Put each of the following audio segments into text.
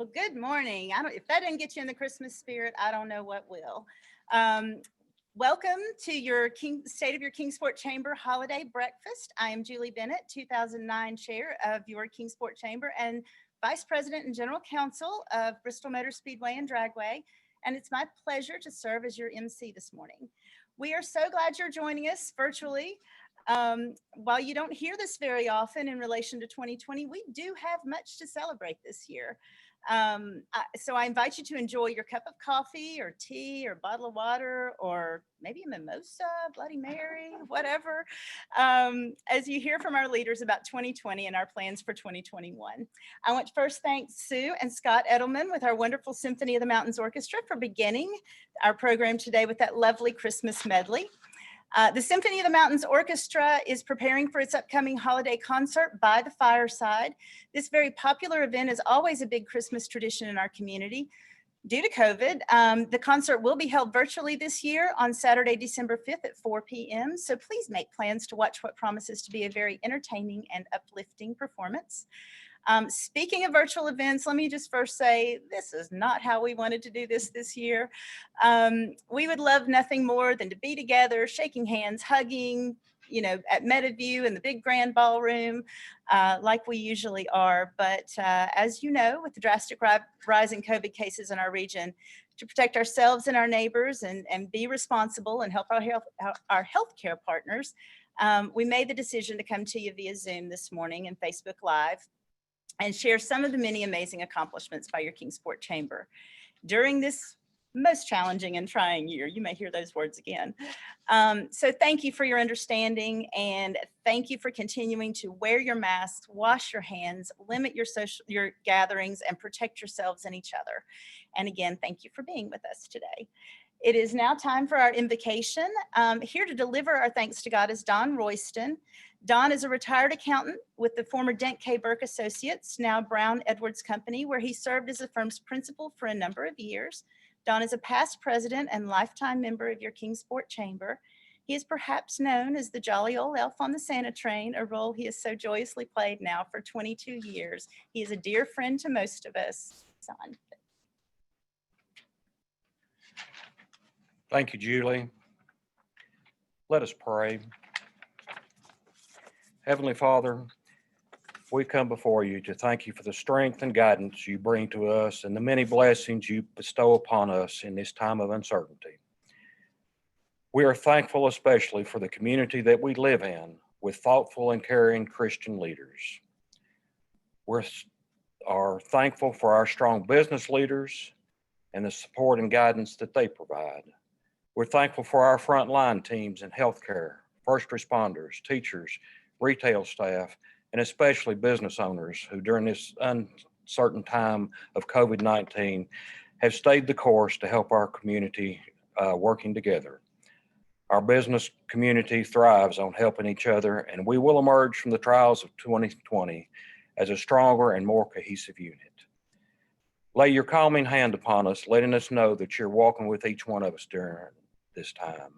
Well, good morning. If that didn't get you in the Christmas spirit, I don't know what will. Um, Welcome to your State of your Kingsport Chamber Holiday Breakfast. I am Julie Bennett, 2009 Chair of your Kingsport Chamber and Vice President and General Counsel of Bristol Motor Speedway and Dragway, and it's my pleasure to serve as your MC this morning. We are so glad you're joining us virtually. While you don't hear this very often in relation to 2020, we do have much to celebrate this year. So I invite you to enjoy your cup of coffee or tea or bottle of water or maybe a mimosa, Bloody Mary, whatever, as you hear from our leaders about 2020 and our plans for 2021. I want to first thank Sue and Scott Edelman with our wonderful Symphony of the Mountains Orchestra for beginning our program today with that lovely Christmas medley. The Symphony of the Mountains Orchestra is preparing for its upcoming holiday concert, By the Fireside. This very popular event is always a big Christmas tradition in our community. Due to COVID, the concert will be held virtually this year on Saturday, December 5th at 4 p.m. So please make plans to watch what promises to be a very entertaining and uplifting performance. Speaking of virtual events, let me just first say, this is not how we wanted to do this year. We would love nothing more than to be together, shaking hands, hugging, at MetaView in the big grand ballroom, like we usually are. But as you know, with the drastic rise in COVID cases in our region, to protect ourselves and our neighbors and be responsible and help our healthcare partners, we made the decision to come to you via Zoom this morning and Facebook Live and share some of the many amazing accomplishments by your Kingsport Chamber during this most challenging and trying year. You may hear those words again. So thank you for your understanding, and thank you for continuing to wear your masks, wash your hands, limit your gatherings, and protect yourselves and each other. And again, thank you for being with us today. It is now time for our invocation. Here to deliver our thanks to God is Don Royston. Don is a retired accountant with the former Dent K. Burke Associates, now Brown Edwards Company, where he served as the firm's principal for a number of years. Don is a past president and lifetime member of your Kingsport Chamber. He is perhaps known as the jolly old elf on the Santa train, a role he has so joyously played now for 22 years. He is a dear friend to most of us. Don. Thank you, Julie. Let us pray. Heavenly Father, we come before you to thank you for the strength and guidance you bring to us and the many blessings you bestow upon us in this time of uncertainty. We are thankful especially for the community that we live in with thoughtful and caring Christian leaders. We are thankful for our strong business leaders and the support and guidance that they provide. We're thankful for our frontline teams in healthcare, first responders, teachers, retail staff, and especially business owners who during this uncertain time of COVID-19 have stayed the course to help our community working together. Our business community thrives on helping each other, and we will emerge from the trials of 2020 as a stronger and more cohesive unit. Lay your calming hand upon us, letting us know that you're walking with each one of us during this time.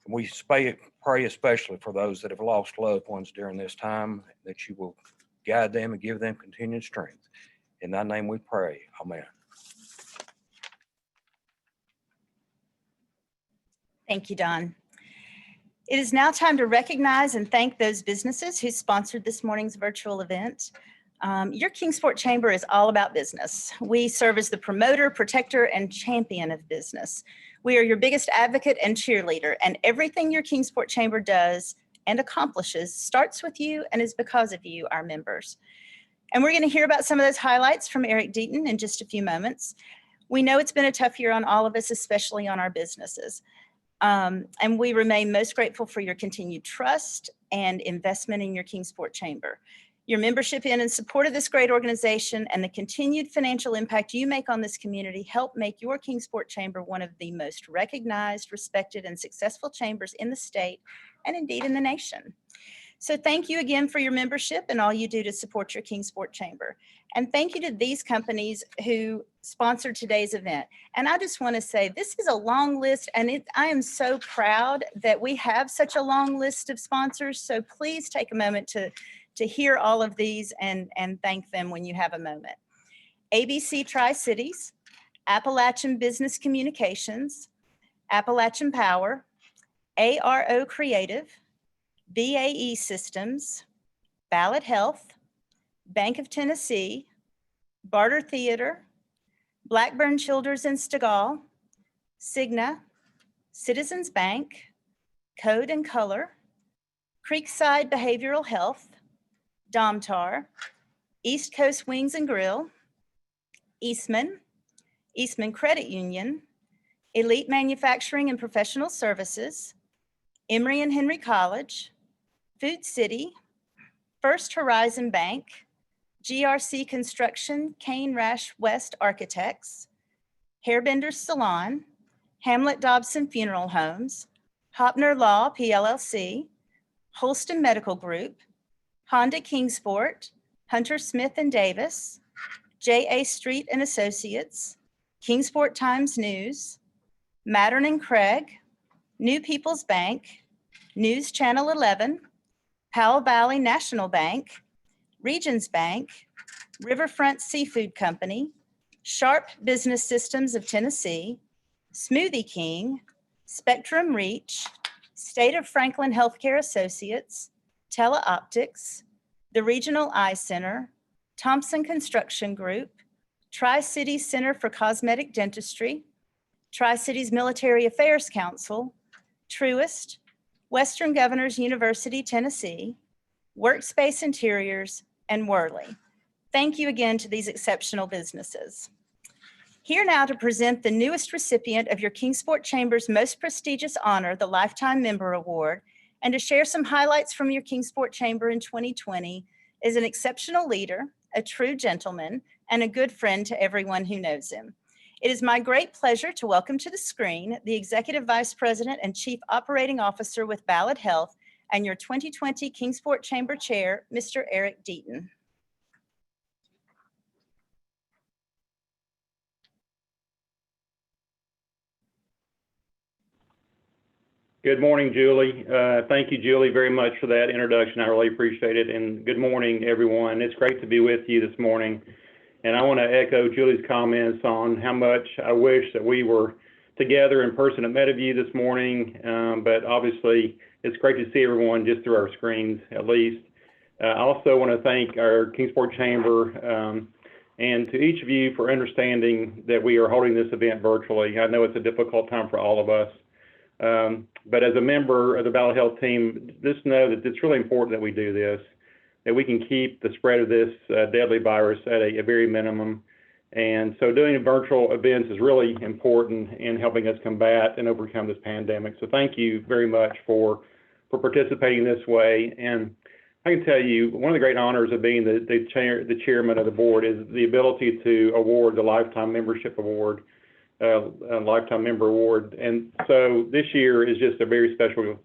We pray especially for those that have lost loved ones during this time, that you will guide them and give them continued strength. In thy name we pray, amen. Thank you, Don. It is now time to recognize and thank those businesses who sponsored this morning's virtual event. Your Kingsport Chamber is all about business. We serve as the promoter, protector, and champion of business. We are your biggest advocate and cheerleader, and everything your Kingsport Chamber does and accomplishes starts with you and is because of you, our members. And we're going to hear about some of those highlights from Eric Deaton in just a few moments. We know it's been a tough year on all of us, especially on our businesses. And we remain most grateful for your continued trust and investment in your Kingsport Chamber. Your membership in and support of this great organization and the continued financial impact you make on this community help make your Kingsport Chamber one of the most recognized, respected, and successful chambers in the state and indeed in the nation. So thank you again for your membership and all you do to support your Kingsport Chamber. And thank you to these companies who sponsored today's event. And I just want to say this is a long list, and I am so proud that we have such a long list of sponsors. So please take a moment to hear all of these and thank them when you have a moment. ABC Tri-Cities, Appalachian Business Communications, Appalachian Power, ARO Creative, BAE Systems, Ballot Health, Bank of Tennessee, Barter Theater, Blackburn Childers in Stegall, Cigna, Citizens Bank, Code and Color, Creekside Behavioral Health, Domtar, East Coast Wings and Grill, Eastman, Eastman Credit Union, Elite Manufacturing and Professional Services, Emory and Henry College, Food City, First Horizon Bank, GRC Construction, Kane Rash West Architects, Hairbenders Salon, Hamlet Dobson Funeral Homes, Hopner Law PLLC, Holston Medical Group, Honda Kingsport, Hunter Smith and Davis, J.A. Street and Associates, Kingsport Times News, Mattern and Craig, New People's Bank, News Channel 11, Powell Valley National Bank, Regions Bank, Riverfront Seafood Company, Sharp Business Systems of Tennessee, Smoothie King, Spectrum Reach, State of Franklin Healthcare Associates, Teleoptics, the Regional Eye Center, Thompson Construction Group, Tri-Cities Center for Cosmetic Dentistry, Tri-Cities Military Affairs Council, Truist, Western Governors University, Tennessee, Workspace Interiors, and Worley. Thank you again to these exceptional businesses. Here now to present the newest recipient of your Kingsport Chamber's most prestigious honor, the Lifetime Member Award, and to share some highlights from your Kingsport Chamber in 2020 is an exceptional leader, a true gentleman, and a good friend to everyone who knows him. It is my great pleasure to welcome to the screen the Executive Vice President and Chief Operating Officer with Ballot Health and your 2020 Kingsport Chamber Chair, Mr. Eric Deaton. Good morning, Julie. Thank you, Julie, very much for that introduction. I really appreciate it. And good morning, everyone. It's great to be with you this morning. And I want to echo Julie's comments on how much I wish that we were together in person at Meadowview this morning. But obviously, it's great to see everyone just through our screens, at least. I also want to thank our Kingsport Chamber and to each of you for understanding that we are holding this event virtually. I know it's a difficult time for all of us. But as a member of the Ballot Health team, just know that it's really important that we do this, that we can keep the spread of this deadly virus at a very minimum. And so doing virtual events is really important in helping us combat and overcome this pandemic. So thank you very much for participating this way. And I can tell you, one of the great honors of being the chairman of the board is the ability to award the Lifetime Membership Award. A Lifetime Member Award. And so this year is just a very special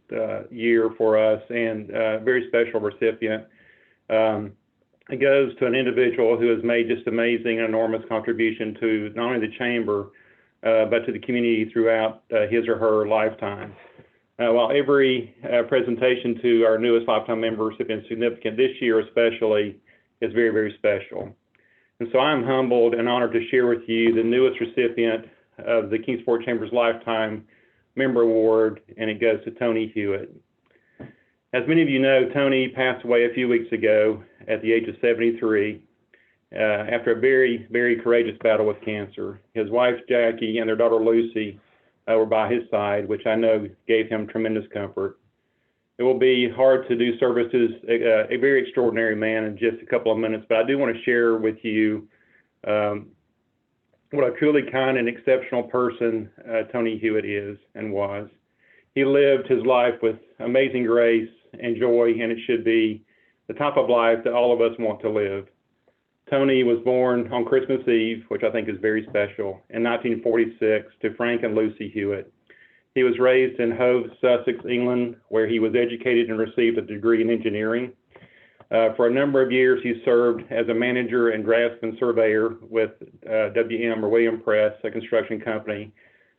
year for us and a very special recipient. It goes to an individual who has made just amazing and enormous contribution to not only the chamber, but to the community throughout his or her lifetime. While every presentation to our newest Lifetime members have been significant, this year especially is very, very special. And so I'm humbled and honored to share with you the newest recipient of the Kingsport Chamber's Lifetime Member Award, and it goes to Tony Hewitt. As many of you know, Tony passed away a few weeks ago at the age of 73 after a very, very courageous battle with cancer. His wife, Jackie, and their daughter, Lucy, were by his side, which I know gave him tremendous comfort. It will be hard to do services, a very extraordinary man, in just a couple of minutes, but I do want to share with you what a truly kind and exceptional person Tony Hewitt is and was. He lived his life with amazing grace and joy, and it should be the type of life that all of us want to live. Tony was born on Christmas Eve, which I think is very special, in 1946 to Frank and Lucy Hewitt. He was raised in Hove, Sussex, England, where he was educated and received a degree in engineering. For a number of years, he served as a manager and draftsman surveyor with WM or William Press, a construction company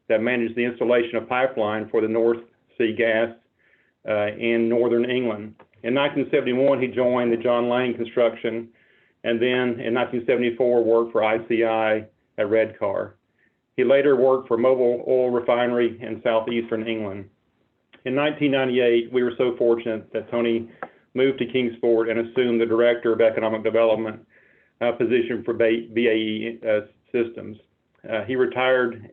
that managed the installation of pipeline for the North Sea gas in northern England. In 1971, he joined the John Lane Construction and then in 1974 worked for ICI at Redcar. He later worked for Mobil Oil Refinery in southeastern England. In 1998, we were so fortunate that Tony moved to Kingsport and assumed the Director of Economic Development position for BAE Systems. He retired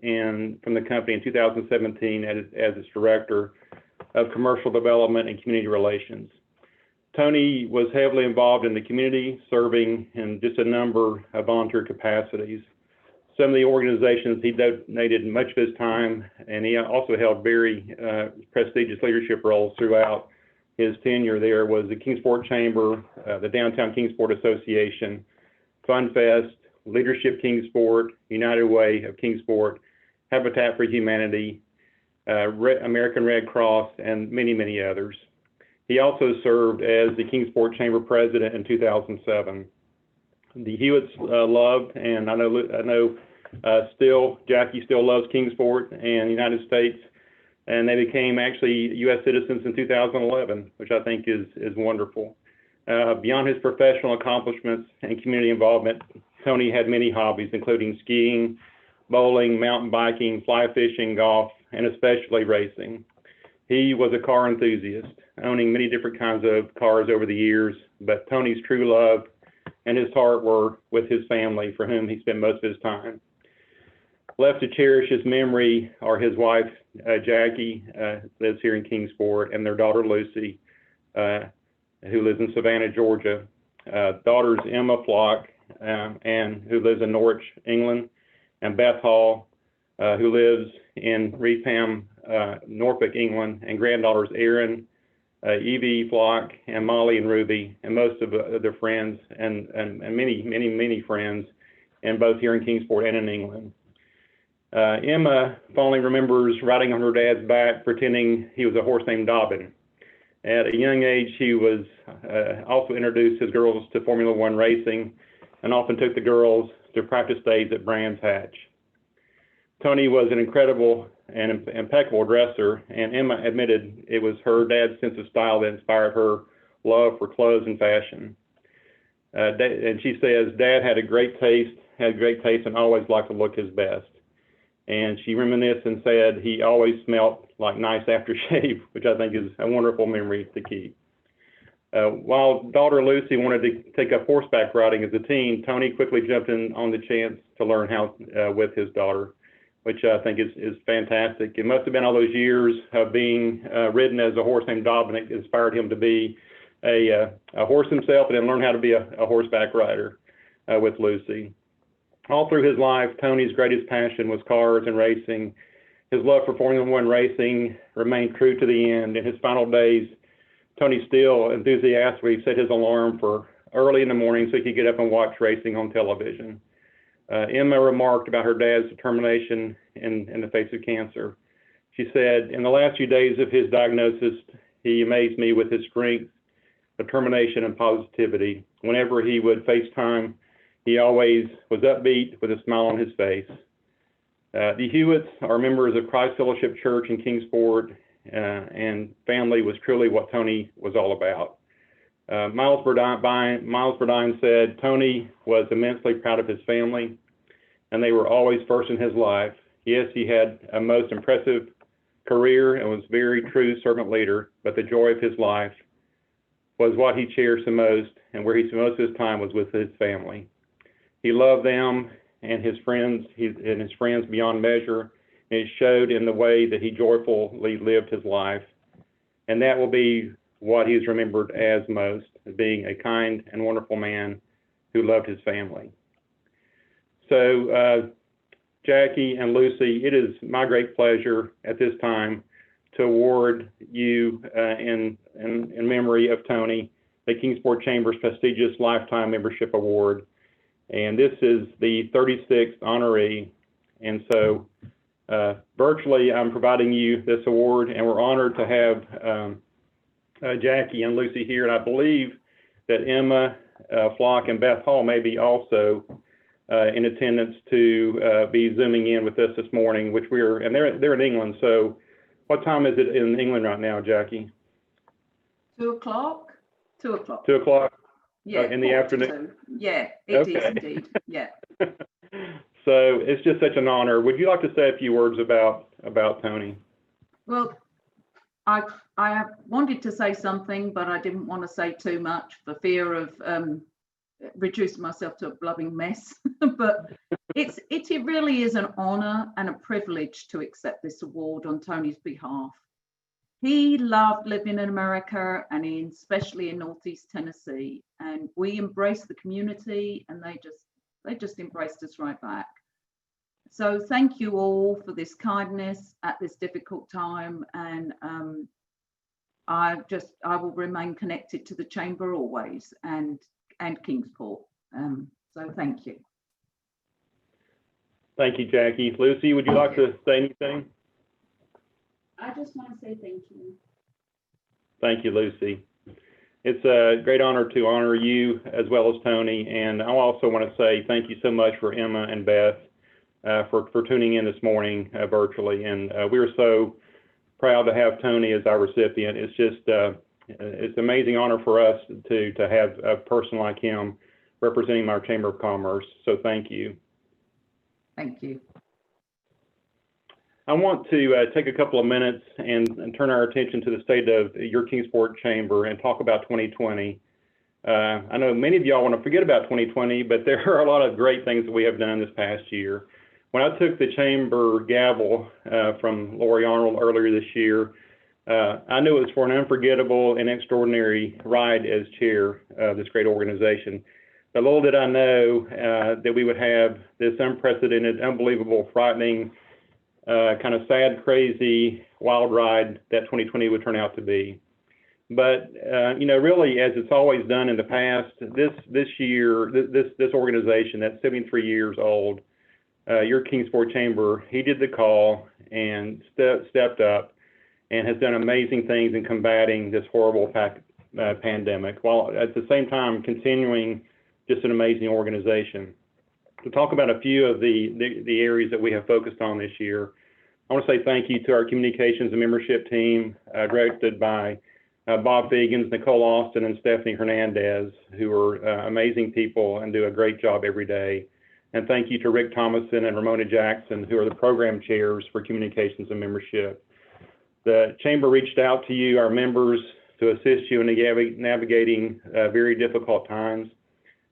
from the company in 2017 as its Director of Commercial Development and Community Relations. Tony was heavily involved in the community, serving in just a number of volunteer capacities. Some of the organizations he donated much of his time, and he also held very prestigious leadership roles throughout his tenure there, was the Kingsport Chamber, the Downtown Kingsport Association, FunFest, Leadership Kingsport, United Way of Kingsport, Habitat for Humanity, American Red Cross, and many, many others. He also served as the Kingsport Chamber President in 2007. The Hewitts loved, and I know Jackie still loves Kingsport and the United States, and they became actually U.S. citizens in 2011, which I think is wonderful. Beyond his professional accomplishments and community involvement, Tony had many hobbies, including skiing, bowling, mountain biking, fly fishing, golf, and especially racing. He was a car enthusiast, owning many different kinds of cars over the years, but Tony's true love and his heart were with his family, for whom he spent most of his time. Left to cherish his memory are his wife, Jackie, lives here in Kingsport, and their daughter, Lucy, who lives in Savannah, Georgia. Daughters, Emma Flock, and who lives in Norwich, England, and Beth Hall, who lives in Reetham, Norfolk, England, and granddaughters, Erin, Evie Flock, and Molly and Ruby, and most of their friends, and many friends, and both here in Kingsport and in England. Emma fondly remembers riding on her dad's back, pretending he was a horse named Dobbin. At a young age, he was also introduced his girls to Formula One racing, and often took the girls to practice days at Brands Hatch. Tony was an incredible and impeccable dresser, and Emma admitted it was her dad's sense of style that inspired her love for clothes and fashion. And she says, Dad had great taste, and always liked to look his best. And she reminisced and said he always smelled like nice aftershave, which I think is a wonderful memory to keep. While daughter Lucy wanted to take up horseback riding as a teen, Tony quickly jumped in on the chance to learn how with his daughter, which I think is fantastic. It must have been all those years of being ridden as a horse named Dobbin that inspired him to be a horse himself, and then learn how to be a horseback rider with Lucy. All through his life, Tony's greatest passion was cars and racing. His love for Formula One racing remained true to the end. In his final days, Tony still enthusiastically set his alarm for early in the morning so he could get up and watch racing on television. Emma remarked about her dad's determination in the face of cancer. She said, in the last few days of his diagnosis, he amazed me with his strength, determination, and positivity. Whenever he would FaceTime, he always was upbeat with a smile on his face. The Hewitts are members of Christ Fellowship Church in Kingsport, and family was truly what Tony was all about. Miles Burdine said Tony was immensely proud of his family, and they were always first in his life. Yes, he had a most impressive career and was a very true servant leader, but the joy of his life was what he cherished the most, and where he spent most of his time was with his family. He loved them and his friends beyond measure, and it showed in the way that he joyfully lived his life. And that will be what he's remembered as most, as being a kind and wonderful man who loved his family. So, Jackie and Lucy, it is my great pleasure at this time to award you, in memory of Tony, the Kingsport Chamber's prestigious Lifetime Membership Award. And this is the 36th honoree. And so virtually I'm providing you this award, and we're honored to have Jackie and Lucy here. And I believe that Emma Flock and Beth Hall may be also in attendance to be Zooming in with us this morning, which and they're in England. So what time is it in England right now, Jackie? 2 o'clock? 2 o'clock. 2 o'clock? Yeah, in the 1 to afternoon? 2. Yeah, it is Okay. indeed. Yeah. So it's just such an honor. Would you like to say a few words about Tony? Well, I wanted to say something, but I didn't want to say too much for fear of reducing myself to a blubbing mess. But it really is an honor and a privilege to accept this award on Tony's behalf. He loved living in America and especially in Northeast Tennessee, and we embraced the community, and they just embraced us right back. So thank you all for this kindness at this difficult time, and I will remain connected to the Chamber always, and Kingsport. So thank you. Thank you, Jackie. Lucy, would you like to say anything? I just want to say thank you. Thank you, Lucy. It's a great honor to honor you as well as Tony. And I also want to say thank you so much for Emma and Beth for tuning in this morning virtually. And we are so proud to have Tony as our recipient. It's just, it's an amazing honor for us to have a person like him representing our Chamber of Commerce. So thank you. Thank you. I want to take a couple of minutes and turn our attention to the state of your Kingsport Chamber and talk about 2020. I know many of y'all want to forget about 2020, but there are a lot of great things that we have done this past year. When I took the Chamber gavel from Lori Arnold earlier this year, I knew it was for an unforgettable and extraordinary ride as chair of this great organization. But little did I know that we would have this unprecedented, unbelievable, frightening, kind of sad, crazy, wild ride that 2020 would turn out to be. But you know, really, as it's always done in the past, this year, this organization that's 73 years old, your Kingsport Chamber, he did the call and stepped up and has done amazing things in combating this horrible pandemic, while at the same time continuing just an amazing organization. To talk about a few of the areas that we have focused on this year, I want to say thank you to our communications and membership team, directed by Bob Fegans, Nicole Austin, and Stephanie Hernandez, who are amazing people and do a great job every day. And thank you to Rick Thomason and Ramona Jackson, who are the program chairs for communications and membership. The Chamber reached out to you, our members, to assist you in navigating very difficult times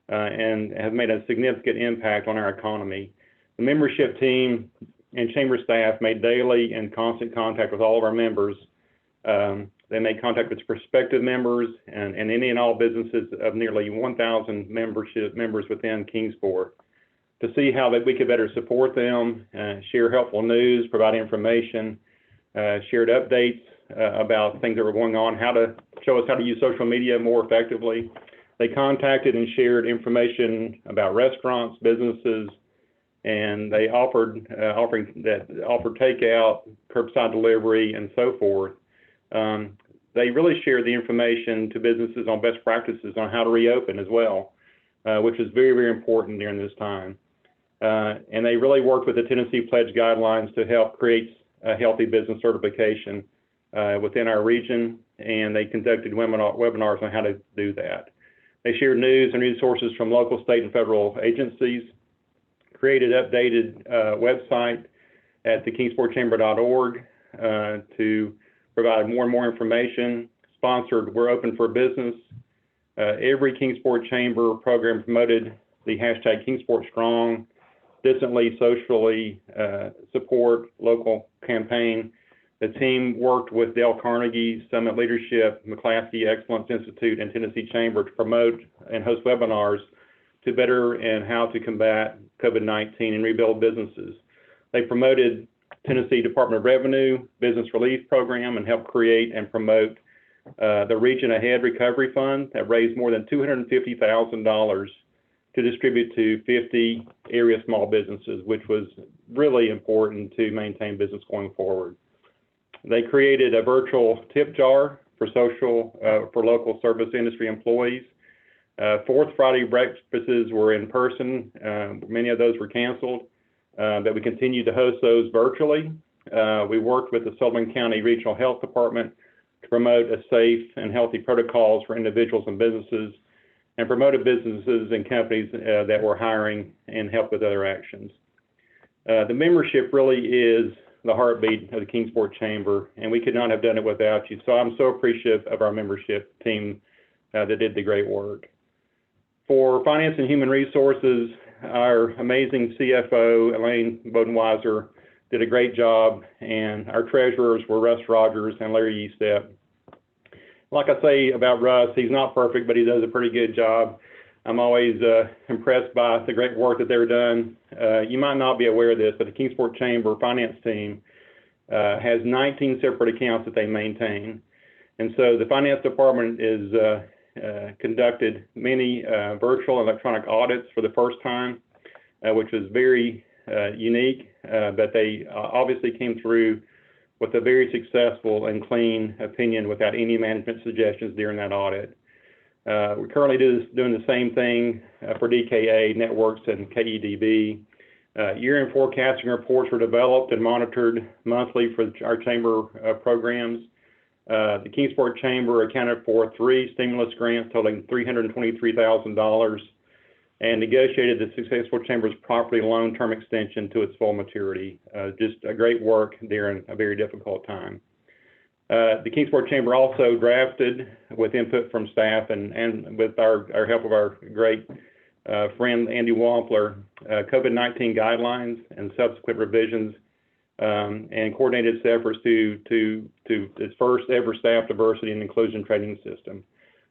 and have made a significant impact on our economy. The membership team and Chamber staff made daily and constant contact with all of our members. They made contact with prospective members and any and all businesses of nearly 1,000 members within Kingsport to see how that we could better support them, share helpful news, provide information, shared updates about things that were going on, how to show us how to use social media more effectively. They contacted and shared information about restaurants, businesses, and they offered takeout, curbside delivery, and so forth. They really shared the information to businesses on best practices on how to reopen as well, which is very, very important during this time. And they really worked with the Tennessee Pledge Guidelines to help create a healthy business certification within our region, and they conducted webinars on how to do that. They shared news and resources from local, state, and federal agencies, created updated website at thekingsportchamber.org to provide more and more information, sponsored We're Open for Business. Every Kingsport Chamber program promoted the hashtag Kingsport Strong, distantly, socially support local campaign. The team worked with Dale Carnegie, Summit Leadership, McClaskey Excellence Institute, and Tennessee Chamber to promote and host webinars to better and how to combat COVID-19 and rebuild businesses. They promoted Tennessee Department of Revenue Business Relief Program and helped create and promote the Region Ahead Recovery Fund that raised more than $250,000 to distribute to 50 area small businesses, which was really important to maintain business going forward. They created a virtual tip jar for local service industry employees. Fourth Friday breakfasts were in person. Many of those were canceled, but we continued to host those virtually. We worked with the Sullivan County Regional Health Department to promote a safe and healthy protocols for individuals and businesses. and promoted businesses and companies that were hiring and helped with other actions. The membership really is the heartbeat of the Kingsport Chamber, and we could not have done it without you. So I'm so appreciative of our membership team that did the great work. For Finance and Human Resources, our amazing CFO, Elaine Bodenweiser, did a great job, and our treasurers were Russ Rogers and Larry Eastep. Like I say about Russ, he's not perfect, but he does a pretty good job. I'm always impressed by the great work that they've done. You might not be aware of this, but the Kingsport Chamber finance team has 19 separate accounts that they maintain. And so the finance department is conducted many virtual electronic audits for the first time, which was very unique, but they obviously came through with a very successful and clean opinion without any management suggestions during that audit. We're currently doing the same thing for DKA, Networks, and KEDB. Year-end forecasting reports were developed and monitored monthly for our chamber programs. The Kingsport Chamber accounted for 3 stimulus grants totaling $323,000 and negotiated the successful Chamber's property loan term extension to its full maturity. Just a great work during a very difficult time. The Kingsport Chamber also drafted, with input from staff and with our help of our great friend Andy Wampler, COVID-19 guidelines and subsequent revisions, and coordinated its efforts to its first ever staff diversity and inclusion training system.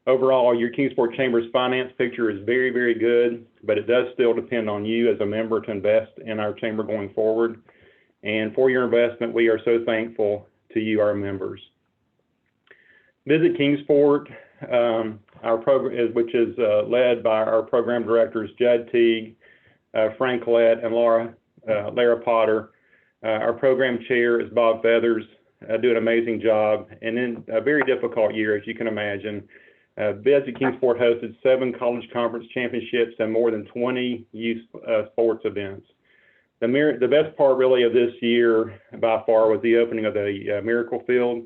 Overall, your Kingsport Chamber's finance picture is very, very good, but it does still depend on you as a member to invest in our chamber going forward. And for your investment, we are so thankful to you, our members. Visit Kingsport, our program, which is led by our program directors, Judd Teague, Frank Lett, and Lara Potter. Our program chair is Bob Feathers, do an amazing job. And in a very difficult year, as you can imagine, Visit Kingsport hosted 7 college conference championships and more than 20 youth sports events. The best part really of this year by far was the opening of the Miracle Field,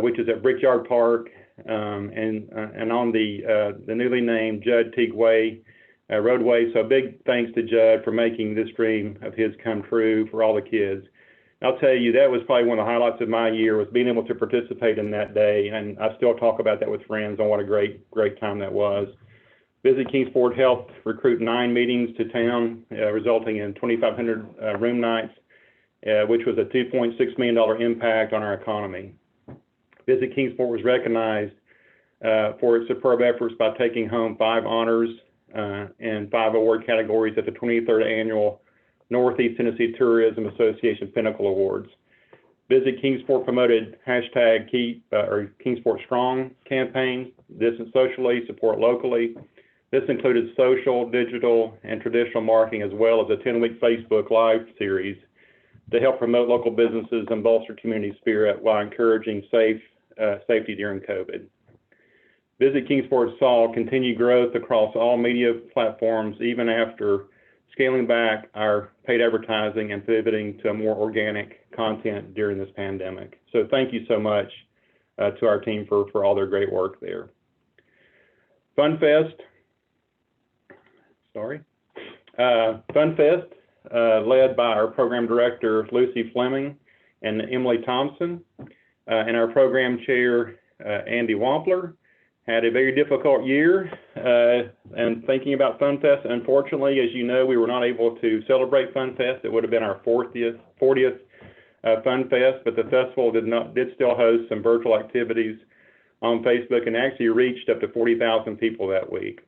which is at Brickyard Park and on the newly named Judd Teague Way roadway. So a big thanks to Judd for making this dream of his come true for all the kids. I'll tell you, that was probably one of the highlights of my year, was being able to participate in that day. And I still talk about that with friends on what a great time that was. Visit Kingsport helped recruit 9 meetings to town, resulting in 2,500 room nights, which was a $2.6 million impact on our economy. Visit Kingsport was recognized for its superb efforts by taking home 5 honors and 5 award categories at the 23rd Annual Northeast Tennessee Tourism Association Pinnacle Awards. Visit Kingsport promoted hashtag Kingsport Strong campaign, distance socially, support locally. This included social, digital, and traditional marketing, as well as a 10-week Facebook Live series to help promote local businesses and bolster community spirit while encouraging safety during COVID. Visit Kingsport saw continued growth across all media platforms, even after scaling back our paid advertising and pivoting to more organic content during this pandemic. So thank you so much to our team for all their great work there. FunFest, led by our program director, Lucy Fleming and Emily Thompson, and our program chair, Andy Wampler, had a very difficult year. And thinking about FunFest, unfortunately, as you know, we were not able to celebrate FunFest. It would have been our 40th FunFest, but the festival did still host some virtual activities on Facebook and actually reached up to 40,000 people that week.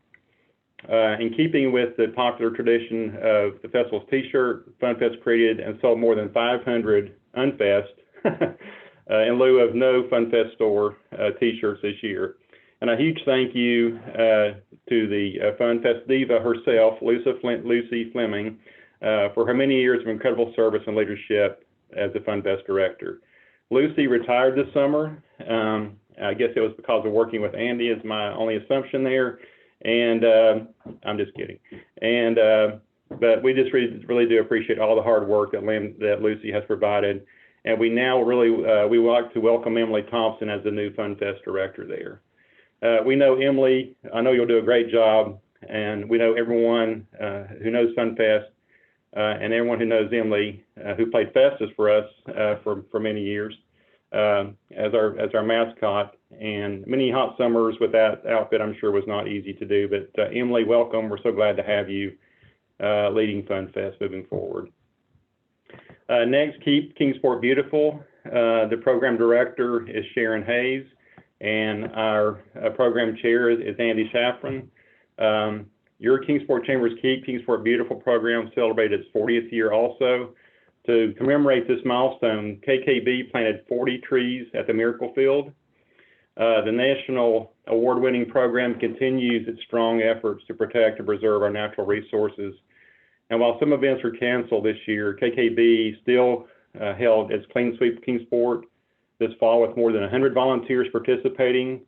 In keeping with the popular tradition of the festival's T-shirt, FunFest created and sold more than 500 Unfest in lieu of no FunFest store T-shirts this year. And a huge thank you to the FunFest diva herself, Lucy Fleming, for her many years of incredible service and leadership as the FunFest director. Lucy retired this summer. I guess it was because of working with Andy, is my only assumption there. And I'm just kidding. And but we just really do appreciate all the hard work that Lucy has provided. And we now really we would like to welcome Emily Thompson as the new FunFest director there. We know Emily, I know you'll do a great job, and we know everyone who knows FunFest and everyone who knows Emily, who played Festus for us for many years as our mascot. And many hot summers with that outfit, I'm sure, was not easy to do. But Emily, welcome. We're so glad to have you leading FunFest moving forward. Next, Keep Kingsport Beautiful. The program director is Sharon Hayes, and our program chair is Andy Shafran. Your Kingsport Chambers Keep Kingsport Beautiful program celebrated its 40th year also. To commemorate this milestone, KKB planted 40 trees at the Miracle Field. The national award-winning program continues its strong efforts to protect and preserve our natural resources. And while some events were canceled this year, KKB still held its Clean Sweep Kingsport this fall with more than 100 volunteers participating,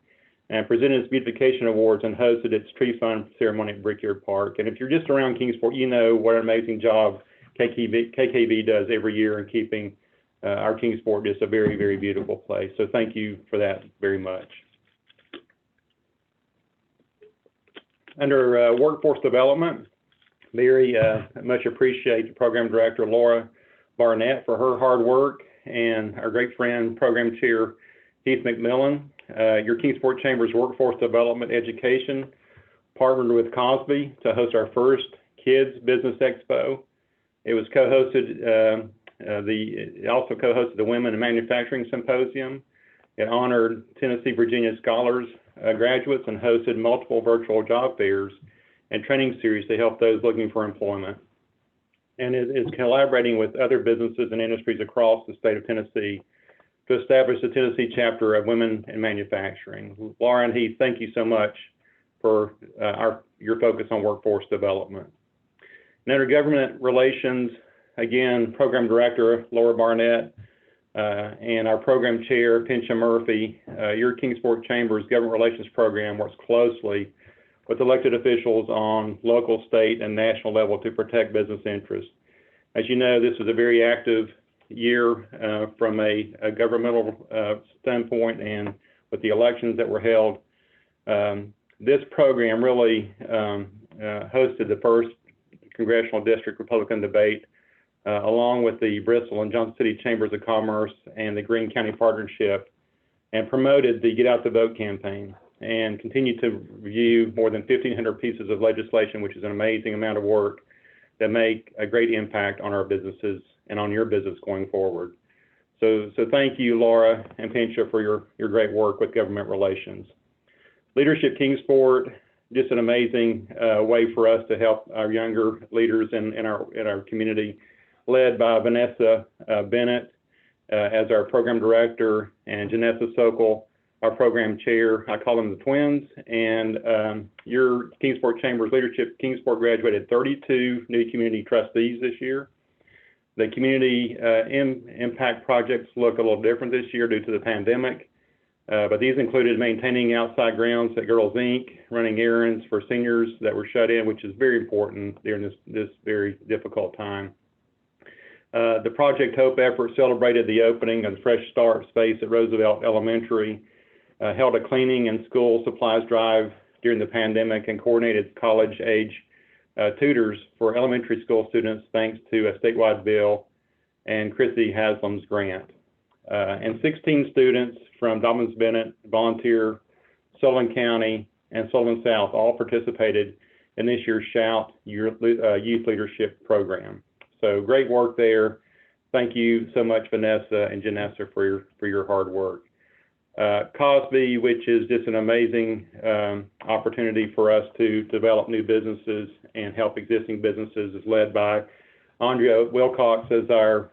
and presented its beautification awards and hosted its tree fund ceremony at Brickyard Park. And if you're just around Kingsport, you know what an amazing job KKB does every year in keeping our Kingsport just a very, very beautiful place. So thank you for that very much. Under workforce development, very much appreciate the program director, Laura Barnett, for her hard work, and our great friend, program chair, Heath McMillan. Your Kingsport Chambers Workforce Development Education partnered with Cosby to host our first Kids Business Expo. It was co-hosted, it also co-hosted the Women in Manufacturing Symposium. It honored Tennessee, Virginia scholars, graduates, and hosted multiple virtual job fairs and training series to help those looking for employment. And it is collaborating with other businesses and industries across the state of Tennessee to establish the Tennessee chapter of Women in Manufacturing. Laura and Heath, thank you so much for your focus on workforce development. And under government relations, again, program director Laura Barnett and our program chair, Pincha Murphy, your Kingsport Chambers Government Relations Program works closely with elected officials on local, state, and national level to protect business interests. As you know, this was a very active year from a governmental standpoint, and with the elections that were held, this program really hosted the first congressional district Republican debate, along with the Bristol and Johnson City Chambers of Commerce and the Greene County Partnership, and promoted the Get Out the Vote campaign, and continued to review more than 1,500 pieces of legislation, which is an amazing amount of work that make a great impact on our businesses and on your business going forward. So thank you, Laura and Pincha, for your great work with government relations. Leadership Kingsport, just an amazing way for us to help our younger leaders in our community, led by Vanessa Bennett as our program director, and Janessa Sokol, our program chair. I call them the twins. And your Kingsport Chambers Leadership Kingsport graduated 32 new community trustees this year. The community impact projects look a little different this year due to the pandemic, but these included maintaining outside grounds at Girls Inc., running errands for seniors that were shut in, which is very important during this very difficult time. The Project Hope effort celebrated the opening of the Fresh Start space at Roosevelt Elementary, held a cleaning and school supplies drive during the pandemic, and coordinated college-age tutors for elementary school students thanks to a statewide bill and Chrissy Haslam's grant. And 16 students from Dobbins-Bennett, Volunteer, Sullivan County, and Sullivan South all participated in this year's Shout Youth Leadership Program. So great work there. Thank you so much, Vanessa and Janessa, for your hard work. Cosby, which is just an amazing opportunity for us to develop new businesses and help existing businesses, is led by Andrea Wilcox as our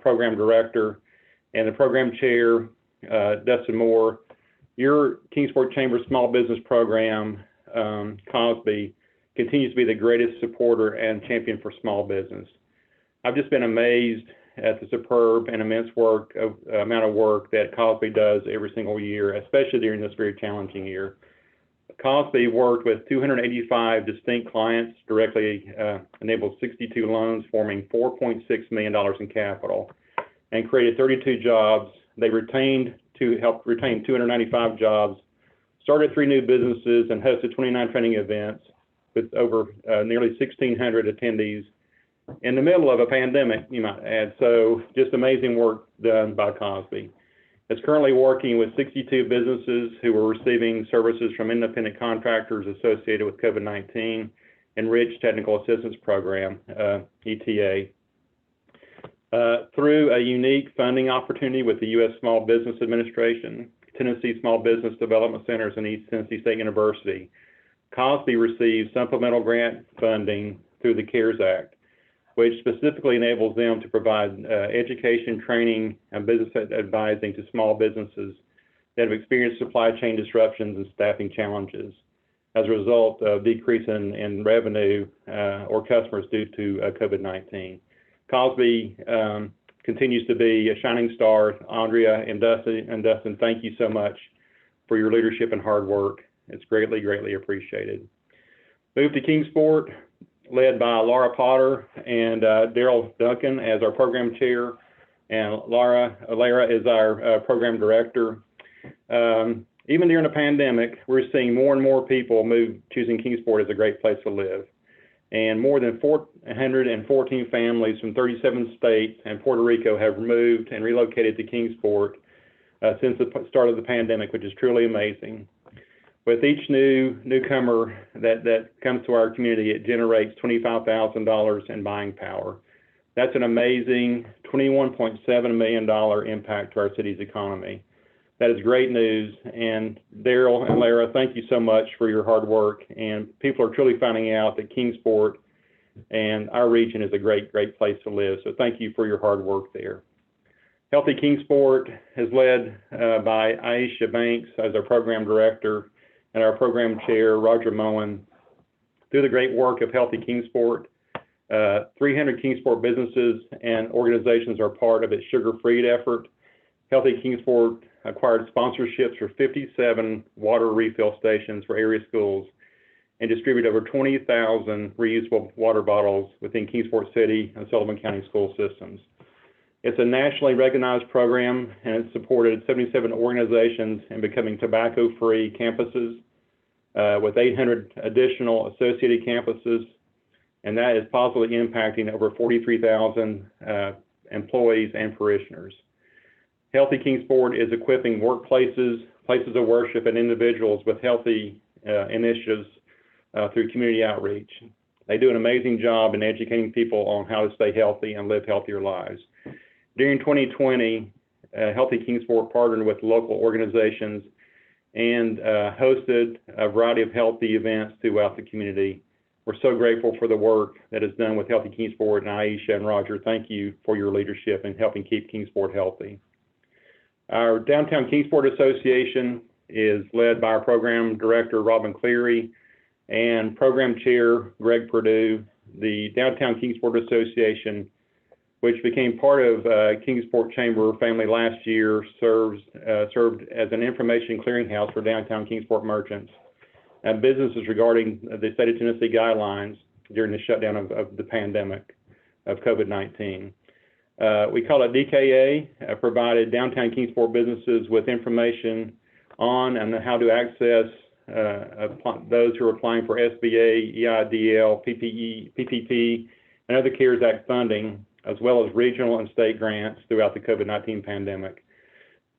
program director, and the program chair, Dustin Moore. Your Kingsport Chambers Small Business Program, Cosby, continues to be the greatest supporter and champion for small business. I've just been amazed at the superb and immense amount of work that Cosby does every single year, especially during this very challenging year. Cosby worked with 285 distinct clients, directly enabled 62 loans, forming $4.6 million in capital, and created 32 jobs. They helped retain 295 jobs, started 3 new businesses, and hosted 29 training events with over nearly 1,600 attendees in the middle of a pandemic, you might add. So just amazing work done by Cosby. It's currently working with 62 businesses who are receiving services from independent contractors associated with COVID-19 Enriched Technical Assistance Program, ETA. Through a unique funding opportunity with the U.S. Small Business Administration, Tennessee Small Business Development Centers, and East Tennessee State University, Cosby received supplemental grant funding through the CARES Act, which specifically enables them to provide education, training, and business advising to small businesses that have experienced supply chain disruptions and staffing challenges as a result of decrease in revenue or customers due to COVID-19. Cosby continues to be a shining star. Andrea and Dustin, thank you so much for your leadership and hard work. It's greatly, greatly appreciated. Move to Kingsport, led by Laura Potter and Daryl Duncan as our program chair, and Lara is our program director. Even during the pandemic, we're seeing more and more people choosing Kingsport as a great place to live. And more than 414 families from 37 states and Puerto Rico have moved and relocated to Kingsport since the start of the pandemic, which is truly amazing. With each newcomer that comes to our community, it generates $25,000 in buying power. That's an amazing $21.7 million impact to our city's economy. That is great news. And Daryl and Lara, thank you so much for your hard work. And people are truly finding out that Kingsport and our region is a great, great place to live. So thank you for your hard work there. Healthy Kingsport is led by Aisha Banks as our program director and our program chair, Roger Moen. Through the great work of Healthy Kingsport, 300 Kingsport businesses and organizations are part of its sugar-free effort. Healthy Kingsport acquired sponsorships for 57 water refill stations for area schools and distributed over 20,000 reusable water bottles within Kingsport City and Sullivan County school systems. It's a nationally recognized program, and it's supported 77 organizations in becoming tobacco-free campuses with 800 additional associated campuses, and that is positively impacting over 43,000 employees and parishioners. Healthy Kingsport is equipping workplaces, places of worship, and individuals with healthy initiatives through community outreach. They do an amazing job in educating people on how to stay healthy and live healthier lives. During 2020, Healthy Kingsport partnered with local organizations and hosted a variety of healthy events throughout the community. We're so grateful for the work that is done with Healthy Kingsport, and Aisha and Roger, thank you for your leadership in helping keep Kingsport healthy. Our Downtown Kingsport Association is led by our program director, Robin Cleary, and program chair, Greg Perdue. The Downtown Kingsport Association, which became part of Kingsport Chamber family last year, served as an information clearinghouse for downtown Kingsport merchants and businesses regarding the state of Tennessee guidelines during the shutdown of the pandemic of COVID-19. We call it DKA, provided downtown Kingsport businesses with information on and how to access those who are applying for SBA, EIDL, PPP, and other CARES Act funding, as well as regional and state grants throughout the COVID-19 pandemic.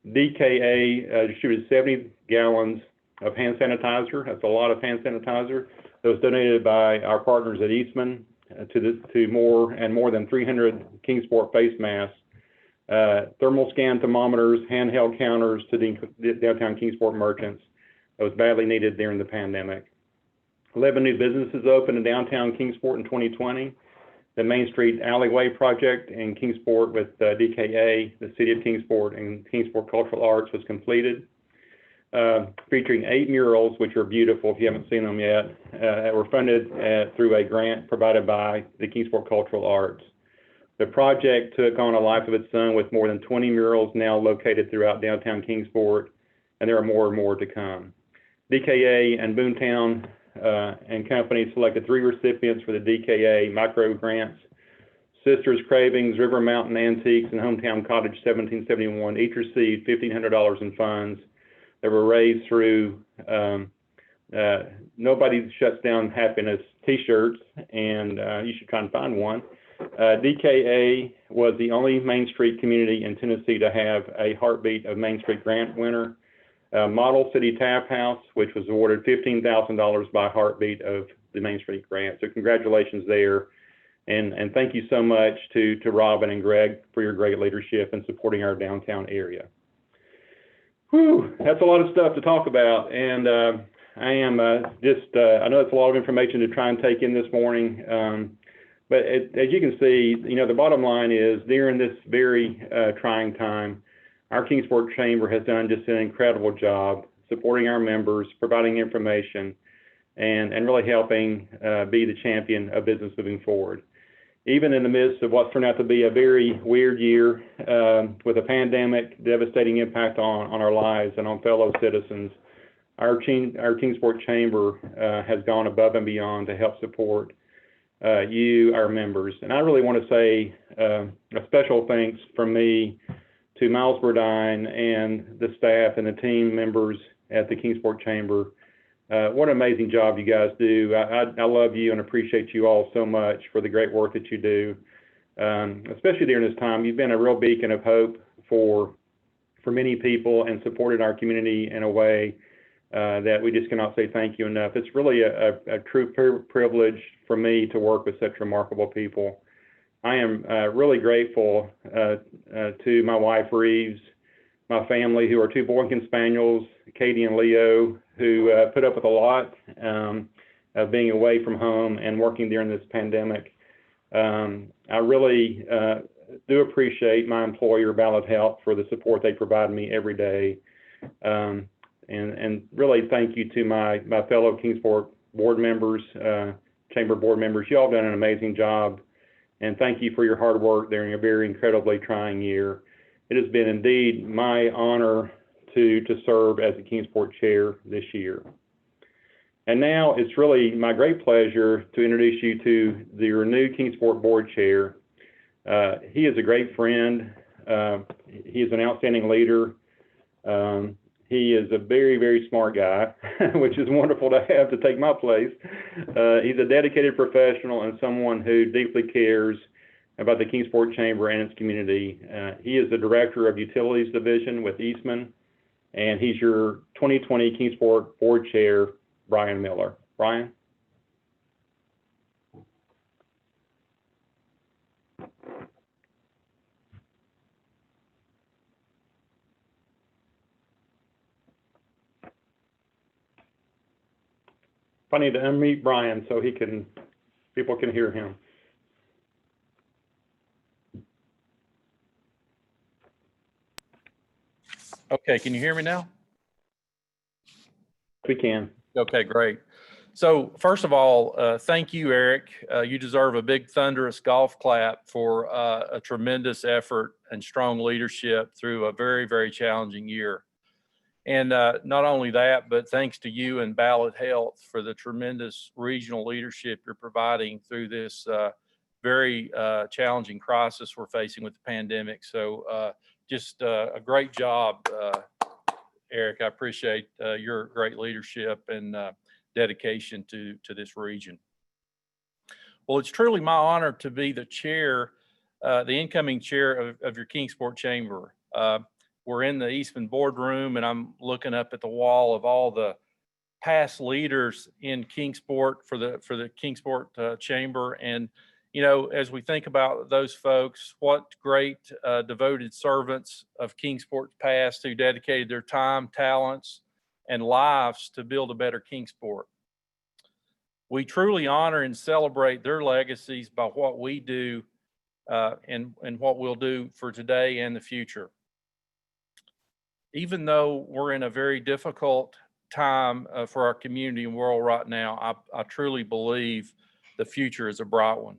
DKA distributed 70 gallons of hand sanitizer. That's a lot of hand sanitizer. That was donated by our partners at Eastman to more than 300 Kingsport face masks, thermal scan thermometers, handheld counters to the downtown Kingsport merchants. That was badly needed during the pandemic. 11 new businesses opened in downtown Kingsport in 2020. The Main Street Alleyway project in Kingsport with DKA, the City of Kingsport, and Kingsport Cultural Arts was completed, featuring 8 murals, which are beautiful if you haven't seen them yet, that were funded through a grant provided by the Kingsport Cultural Arts. The project took on a life of its own with more than 20 murals now located throughout downtown Kingsport, and there are more and more to come. DKA and Boontown and company selected 3 recipients for the DKA micro grants. Sisters Cravings, River Mountain Antiques, and Hometown Cottage 1771 each received $1,500 in funds that were raised through Nobody Shuts Down Happiness t-shirts, and you should try and find one. DKA was the only Main Street community in Tennessee to have a Heartbeat of Main Street grant winner. Model City Tap House, which was awarded $15,000 by Heartbeat of the Main Street grant. So congratulations there. And thank you so much to Robin and Greg for your great leadership in supporting our downtown area. Whew, that's a lot of stuff to talk about. And I am I know it's a lot of information to try and take in this morning. But as you can see, the bottom line is during this very trying time, our Kingsport Chamber has done just an incredible job supporting our members, providing information, and really helping be the champion of business moving forward. Even in the midst of what's turned out to be a very weird year with a pandemic, devastating impact on our lives and on fellow citizens, our Kingsport Chamber has gone above and beyond to help support you, our members. And I really want to say a special thanks from me to Miles Burdine and the staff and the team members at the Kingsport Chamber. What an amazing job you guys do. I love you and appreciate you all so much for the great work that you do, especially during this time. You've been a real beacon of hope for many people and supported our community in a way that we just cannot say thank you enough. It's really a true privilege for me to work with such remarkable people. I am really grateful to my wife, Reeves, my family, who are two Boykin Spaniels, Katie and Leo, who put up with a lot of being away from home and working during this pandemic. I really do appreciate my employer, Ballot Health, for the support they provide me every day. And really thank you to my fellow Kingsport board members, chamber board members. You all have done an amazing job. And thank you for your hard work during a very incredibly trying year. It has been indeed my honor to serve as the Kingsport chair this year. And now it's really my great pleasure to introduce you to your new Kingsport board chair. He is a great friend. He is an outstanding leader. He is a very, very smart guy, which is wonderful to have to take my place. He's a dedicated professional and someone who deeply cares about the Kingsport Chamber and its community. He is the Director of Utilities Division with Eastman, and he's your 2020 Kingsport Board Chair, Brian Miller. Brian? I need to unmute Brian so people can hear him. Okay, can you hear me now? We can. Okay, great. So first of all, thank you, Eric. You deserve a big thunderous golf clap for a tremendous effort and strong leadership through a very, very challenging year. And not only that, but thanks to you and Ballot Health for the tremendous regional leadership you're providing through this very challenging crisis we're facing with the pandemic. So just a great job, Eric. I appreciate your great leadership and dedication to this region. Well, it's truly my honor to be the chair, the incoming chair of your Kingsport Chamber. We're in the Eastman boardroom, and I'm looking up at the wall of all the past leaders in Kingsport for the Kingsport Chamber. And, you know, as we think about those folks, what great devoted servants of Kingsport's past who dedicated their time, talents, and lives to build a better Kingsport. We truly honor and celebrate their legacies by what we do and what we'll do for today and the future. Even though we're in a very difficult time for our community and world right now, I truly believe the future is a bright one.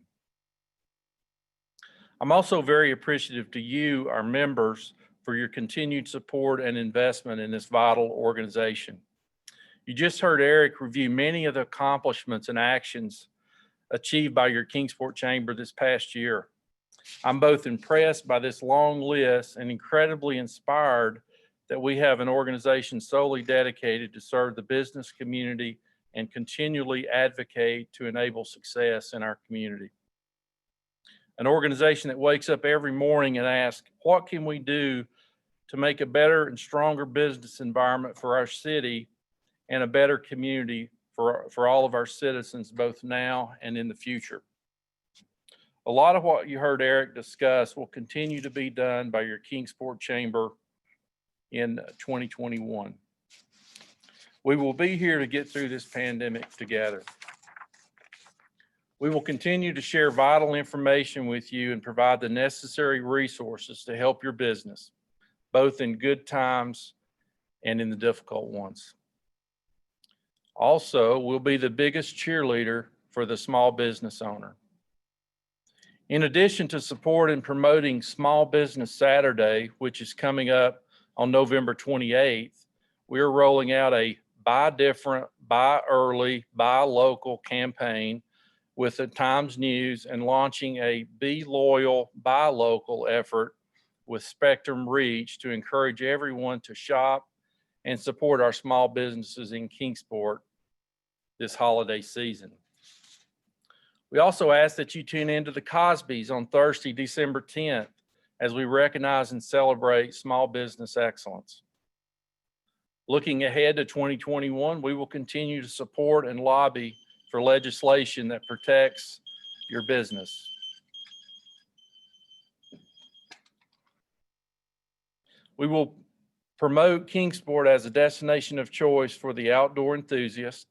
I'm also very appreciative to you, our members, for your continued support and investment in this vital organization. You just heard Eric review many of the accomplishments and actions achieved by your Kingsport Chamber this past year. I'm both impressed by this long list and incredibly inspired that we have an organization solely dedicated to serve the business community and continually advocate to enable success in our community. An organization that wakes up every morning and asks, what can we do to make a better and stronger business environment for our city and a better community for all of our citizens, both now and in the future. A lot of what you heard Eric discuss will continue to be done by your Kingsport Chamber in 2021. We will be here to get through this pandemic together. We will continue to share vital information with you and provide the necessary resources to help your business, both in good times and in the difficult ones. Also, we'll be the biggest cheerleader for the small business owner. In addition to support and promoting Small Business Saturday, which is coming up on November 28th, we're rolling out a buy different, buy early, buy local campaign with the Times News and launching a Be Loyal, Buy Local effort with Spectrum Reach to encourage everyone to shop and support our small businesses in Kingsport this holiday season. We also ask that you tune into the Cosbys on Thursday, December 10th, as we recognize and celebrate small business excellence. Looking ahead to 2021, we will continue to support and lobby for legislation that protects your business. We will promote Kingsport as a destination of choice for the outdoor enthusiast,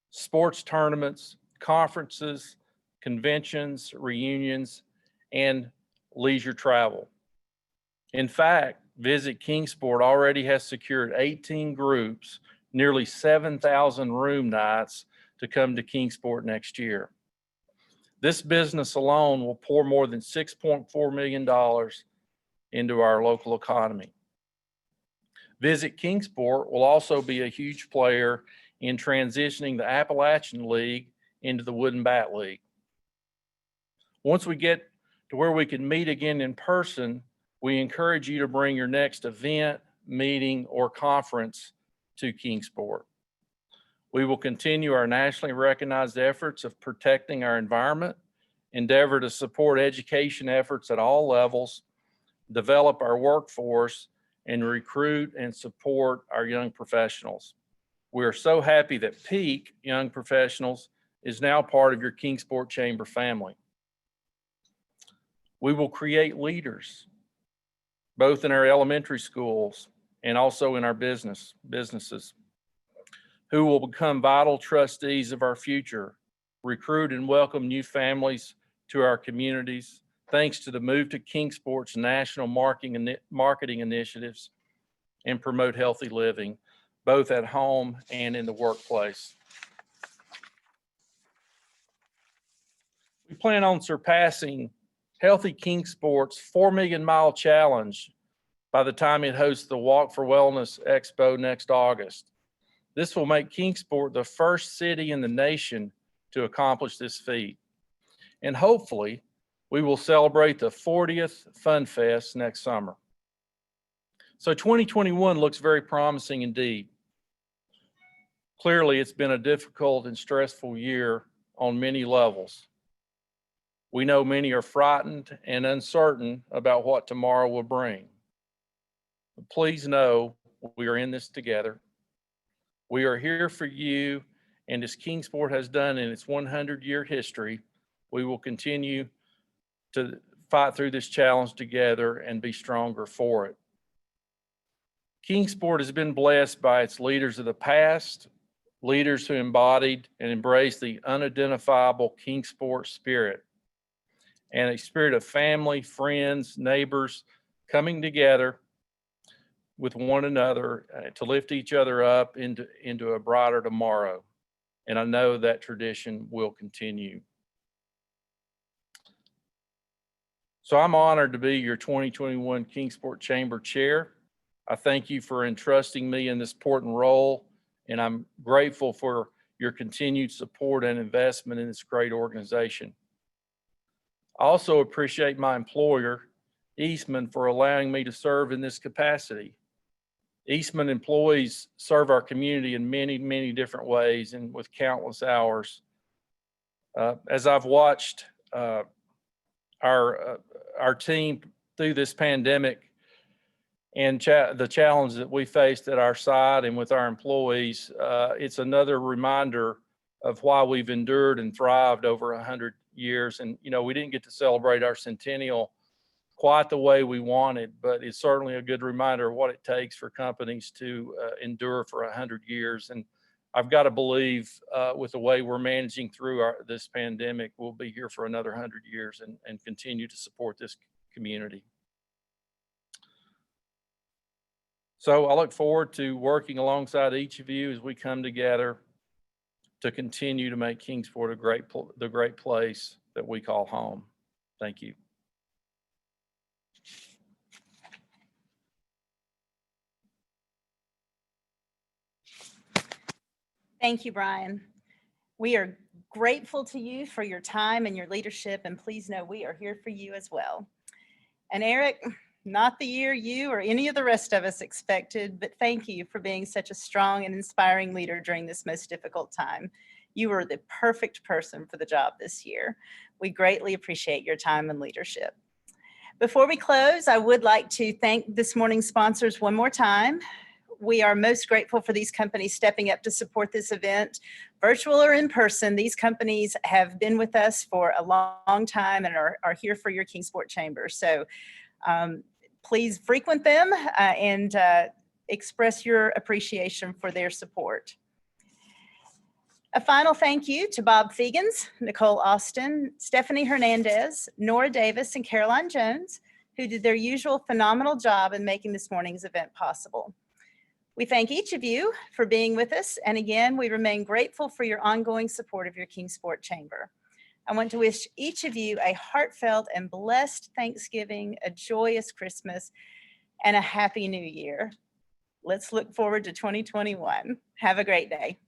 sports tournaments, conferences, conventions, reunions, and leisure travel. In fact, Visit Kingsport already has secured 18 groups, nearly 7,000 room nights to come to Kingsport next year. This business alone will pour more than $6.4 million into our local economy. Visit Kingsport will also be a huge player in transitioning the Appalachian League into the Wooden Bat League. Once we get to where we can meet again in person, we encourage you to bring your next event, meeting, or conference to Kingsport. We will continue our nationally recognized efforts of protecting our environment, endeavor to support education efforts at all levels, develop our workforce, and recruit and support our young professionals. We are so happy that Peak Young Professionals is now part of your Kingsport Chamber family. We will create leaders, both in our elementary schools and also in our businesses, who will become vital trustees of our future, recruit and welcome new families to our communities, thanks to the Move to Kingsport's national marketing initiatives, and promote healthy living, both at home and in the workplace. We plan on surpassing Healthy Kingsport's 4 Million Mile Challenge by the time it hosts the Walk for Wellness Expo next August. This will make Kingsport the first city in the nation to accomplish this feat. And hopefully, we will celebrate the 40th Fun Fest next summer. So 2021 looks very promising indeed. Clearly, it's been a difficult and stressful year on many levels. We know many are frightened and uncertain about what tomorrow will bring. But please know we are in this together. We are here for you, and as Kingsport has done in its 100-year history, we will continue to fight through this challenge together and be stronger for it. Kingsport has been blessed by its leaders of the past, leaders who embodied and embraced the unidentifiable Kingsport spirit, and a spirit of family, friends, neighbors coming together with one another to lift each other up into a brighter tomorrow. And I know that tradition will continue. So I'm honored to be your 2021 Kingsport Chamber Chair. I thank you for entrusting me in this important role, and I'm grateful for your continued support and investment in this great organization. I also appreciate my employer, Eastman, for allowing me to serve in this capacity. Eastman employees serve our community in many, many different ways and with countless hours. As I've watched our team through this pandemic and the challenge that we faced at our site and with our employees, it's another reminder of why we've endured and thrived over 100 years. And, you know, we didn't get to celebrate our centennial quite the way we wanted, but it's certainly a good reminder of what it takes for companies to endure for 100 years. And I've got to believe with the way we're managing through this pandemic, we'll be here for another 100 years and continue to support this community. So I look forward to working alongside each of you as we come together to continue to make Kingsport the great place that we call home. Thank you. Thank you, Brian. We are grateful to you for your time and your leadership, and please know we are here for you as well. And Eric, not the year you or any of the rest of us expected, but thank you for being such a strong and inspiring leader during this most difficult time. You were the perfect person for the job this year. We greatly appreciate your time and leadership. Before we close, I would like to thank this morning's sponsors one more time. We are most grateful for these companies stepping up to support this event, virtual or in person. These companies have been with us for a long time and are here for your Kingsport Chamber. So please frequent them and express your appreciation for their support. A final thank you to Bob Fegans, Nicole Austin, Stephanie Hernandez, Nora Davis, and Caroline Jones, who did their usual phenomenal job in making this morning's event possible. We thank each of you for being with us. And again, we remain grateful for your ongoing support of your Kingsport Chamber. I want to wish each of you a heartfelt and blessed Thanksgiving, a joyous Christmas, and a happy new year. Let's look forward to 2021. Have a great day.